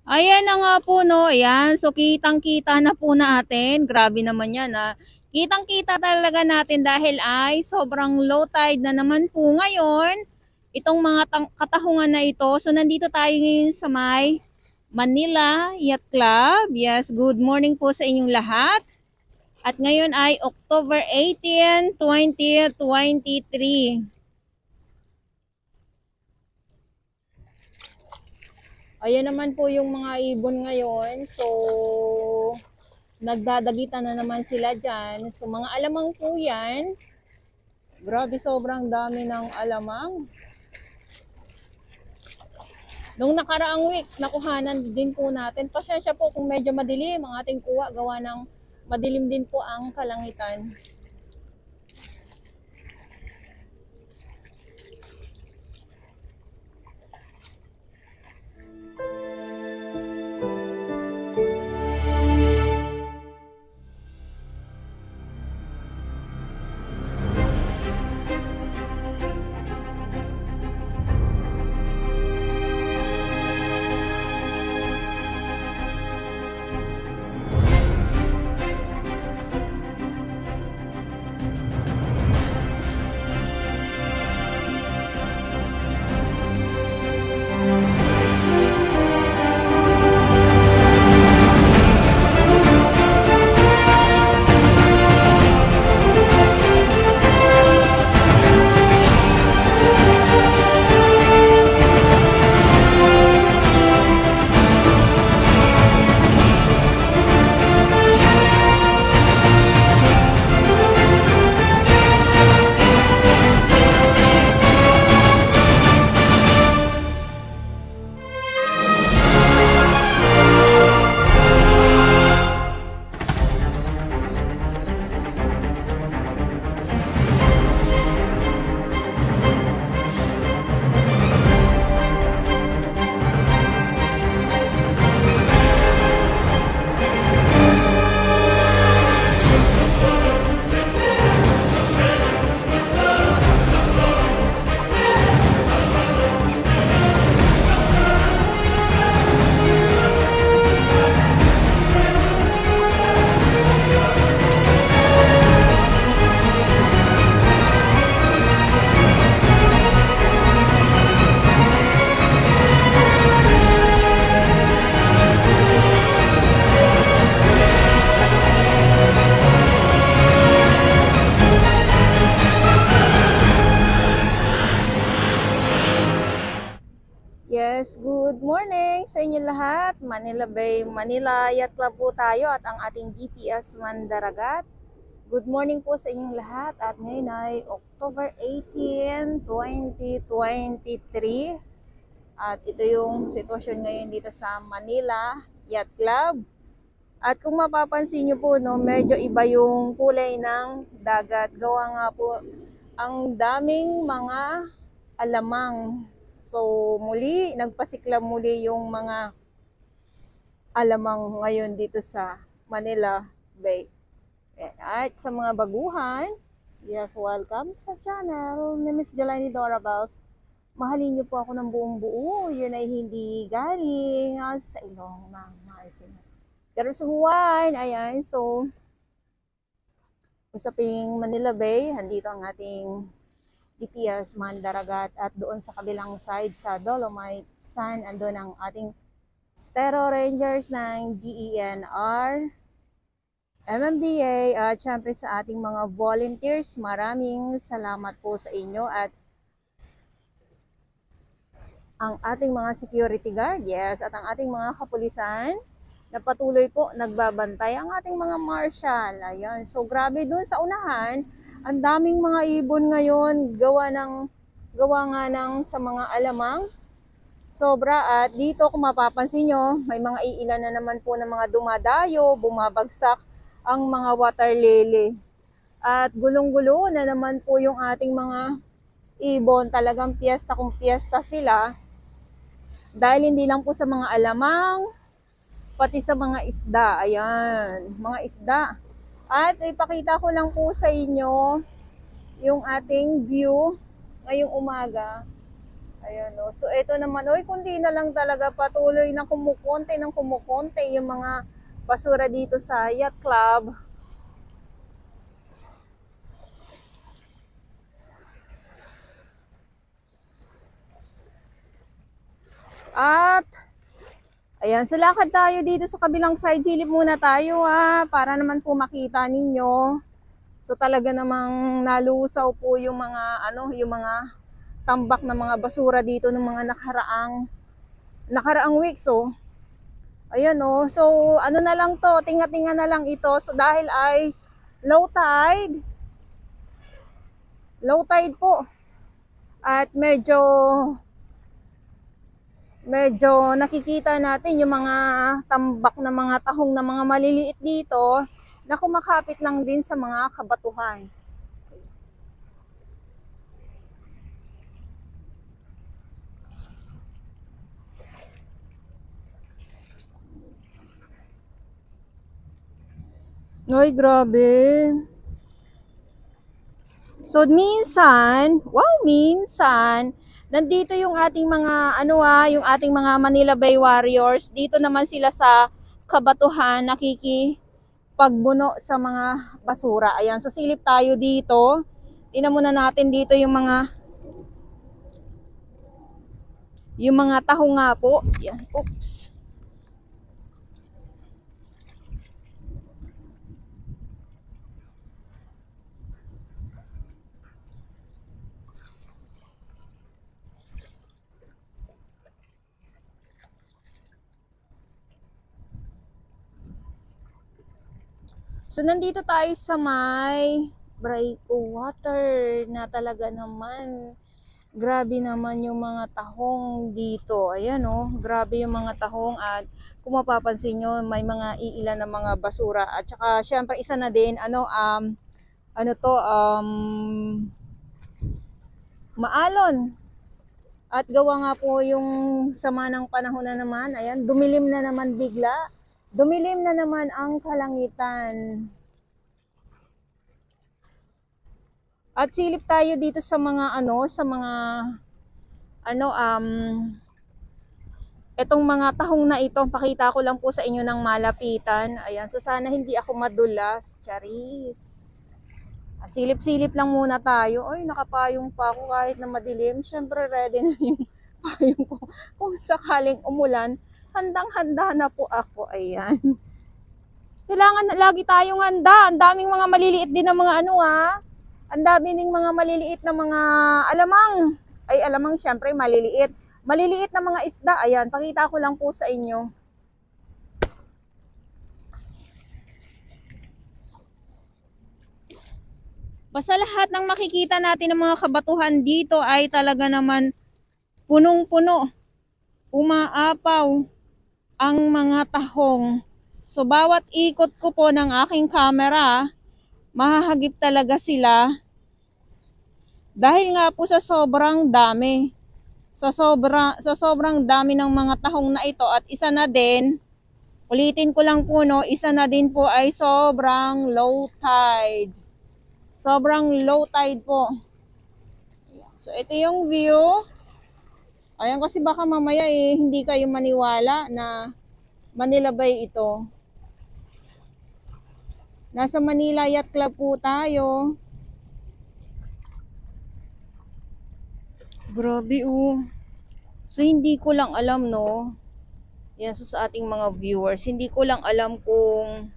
Ayan na nga po, no. Ayan. So, kitang-kita na po natin. Grabe naman yan, ha. Kitang-kita talaga natin dahil ay sobrang low tide na naman po ngayon. Itong mga katahungan na ito. So, nandito tayo ngayon sa may Manila Yacht Club. Yes, good morning po sa inyong lahat. At ngayon ay October 18, 2023. Ayan naman po yung mga ibon ngayon. So, nagdadagitan na naman sila dyan. So, mga alamang po yan. Grabe, sobrang dami ng alamang. Nung nakaraang weeks, nakuhanan din po natin. Pasensya po kung medyo madilim ang ating kuha. Gawa ng madilim din po ang kalangitan. Yes, good morning sa inyo lahat. Manila Bay, Manila Yacht Club po tayo at ang ating DPS Mandaragat. Good morning po sa inyong lahat at ngayon ay October 18, 2023. At ito yung sitwasyon ngayon dito sa Manila Yacht Club. At kung mapapansin nyo po, no, medyo iba yung kulay ng dagat. Gawa nga po ang daming mga alamang. So muli, nagpasiklam muli yung mga alamang ngayon dito sa Manila Bay. At sa mga baguhan, yes, welcome sa channel ni Miss Jelani Dorabels. Mahalin niyo po ako ng buong buo. Yun ay hindi galing sa ilong ng maasin. Pero sa Juan, ayan, so usaping Manila Bay, andito ang ating DPS Mandaragat at doon sa kabilang side sa Dolomite San, andun ang ating Stero Rangers ng DENR, MMDA at syempre sa ating mga volunteers. Maraming salamat po sa inyo at ang ating mga security guard, yes, at ang ating mga kapulisan na patuloy po nagbabantay, ang ating mga marshal. Ayan, so grabe dun sa unahan. Ang daming mga ibon ngayon, gawa nga ng sa mga alamang. Sobra, at dito kung mapapansin nyo, may mga iilan na naman po ng mga dumadayo, bumabagsak ang mga water lily. At gulong-gulo na naman po yung ating mga ibon, talagang piyesta kung piyesta sila. Dahil hindi lang po sa mga alamang, pati sa mga isda. Ayan, mga isda. At ipakita ko lang po sa inyo yung ating view ngayong umaga. Ayan o. So, ito naman, oy, kundi na lang talaga patuloy na kumukonte ng kumukonte yung mga basura dito sa Yacht Club. At, ayan, so lakad tayo dito sa kabilang side. Silip muna tayo para naman po makita ninyo. So, talaga namang nalusaw po yung mga, yung mga tambak na mga basura dito ng mga nakaraang weeks. So, ayan o. So, ano na lang to, tinga-tinga na lang ito. So, dahil ay low tide. Low tide po. At medyo nakikita natin yung mga tambak na mga tahong na mga maliliit dito na kumakapit lang din sa mga kabatuhan. Ay, grabe. So, minsan, nandito yung ating mga, yung ating mga Manila Bay Warriors. Dito naman sila sa kabatuhan, nakikipagbuno sa mga basura. Ayan, so silip tayo dito. Tingnan muna natin dito yung mga taho nga po. Yan, oops. So, nandito tayo sa may breakwater na talaga naman. Grabe naman yung mga tahong dito. Ayan o, grabe yung mga tahong at kung mapapansin nyo, may mga iilan na mga basura. At saka, syempre, isa na din, maalon. At gawa nga po yung sama ng panahon na naman, ayan, dumilim na naman bigla. Dumilim na naman ang kalangitan. At silip tayo dito sa mga etong mga tahong na ito, pakita ko lang po sa inyo ng malapitan. Ayan, so sana hindi ako madulas. Charis. Silip-silip lang muna tayo. Ay, nakapayong pa ako kahit na madilim. Siyempre, ready na yung payong ko. Kung sakaling umulan, handang-handa na po ako. Ayan. Kailangan lagi tayong handa. Ang daming mga maliliit din na mga ang dami ding mga maliliit na mga alamang syempre maliliit. Maliliit na mga isda. Ayan, pakita ko lang po sa inyo. Basta lahat ng makikita natin ng mga kabatuhan dito ay talaga naman punong-puno. Umaapaw ang mga tahong. So, bawat ikot ko po ng aking camera, mahahagip talaga sila. Dahil nga po sa sobrang dami. Sa sobrang dami ng mga tahong na ito at isa na din, ulitin ko lang po isa na din po ay sobrang low tide. Sobrang low tide po. So, ito yung view. Ayan, kasi baka mamaya hindi kayo maniwala na Manila Bay ito. Nasa Manila Yacht Club po tayo. Grabe So, hindi ko lang alam yan so sa ating mga viewers. Hindi ko lang alam kung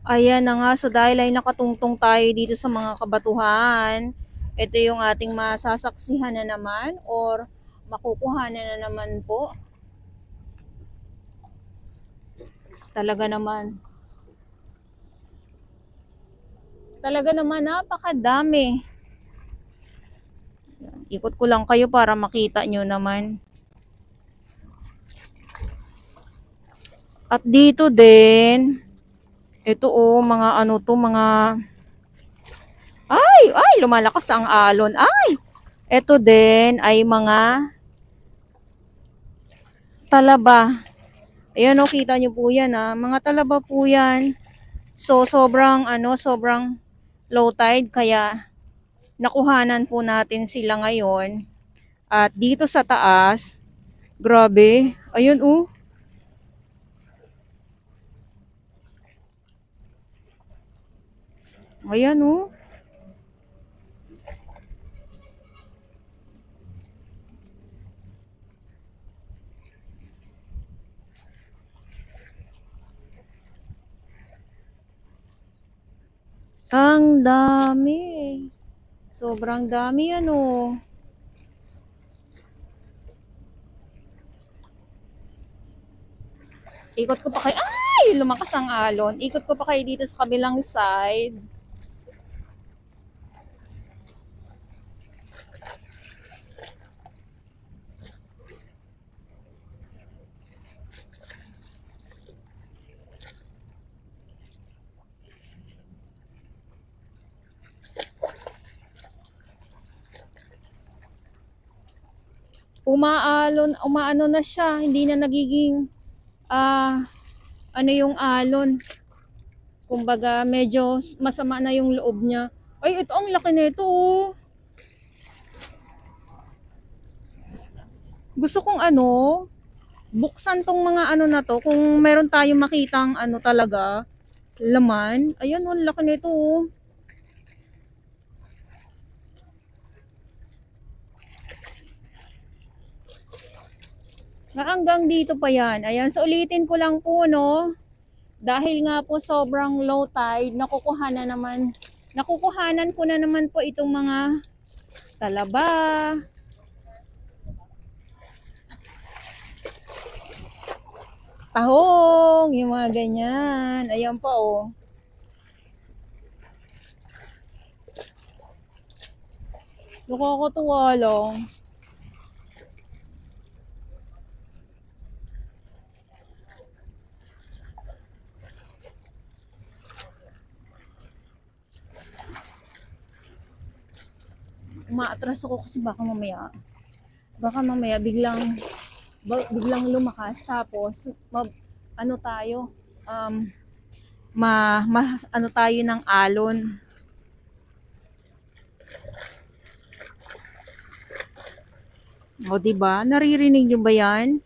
ayan na nga, so dahil ay nakatungtong tayo dito sa mga kabatuhan, ito yung ating masasaksihan na naman or makukuhanan na naman po. Talaga naman napakadami. Ikot ko lang kayo para makita nyo naman. At dito din, ito mga mga ay lumalakas ang alon. Ito din ay mga talaba. Ayan o, kita nyo po yan mga talaba po yan. So, sobrang low tide, kaya nakuhanan po natin sila ngayon. At dito sa taas, grabe, ayun oh. Ayan oh. Ang dami. Sobrang dami ano. Ikot ko pa kayo. Ay! Lumakas ang alon. Ikot ko pa kayo dito sa kabilang side. Umaano na siya. Hindi na nagiging ano yung alon. Kumbaga, medyo masama na yung loob niya. Ay, ito ang laki nito oh. Gusto kong buksan tong mga ano na to. Kung meron tayong makitang talaga, laman. Ayan oh, ang laki nito oh. Hanggang dito pa yan. Ayan, so ulitin ko lang po no. Dahil nga po sobrang low tide, nakukuhanan ko na naman po itong mga talaba, tahong, yung mga ganyan. Ayan pa oh. Nakakatuwa lang. Umaatras ako kasi baka mamaya biglang lumakas, tapos tayo tayo ng alon. O diba, naririnig nyo ba yan?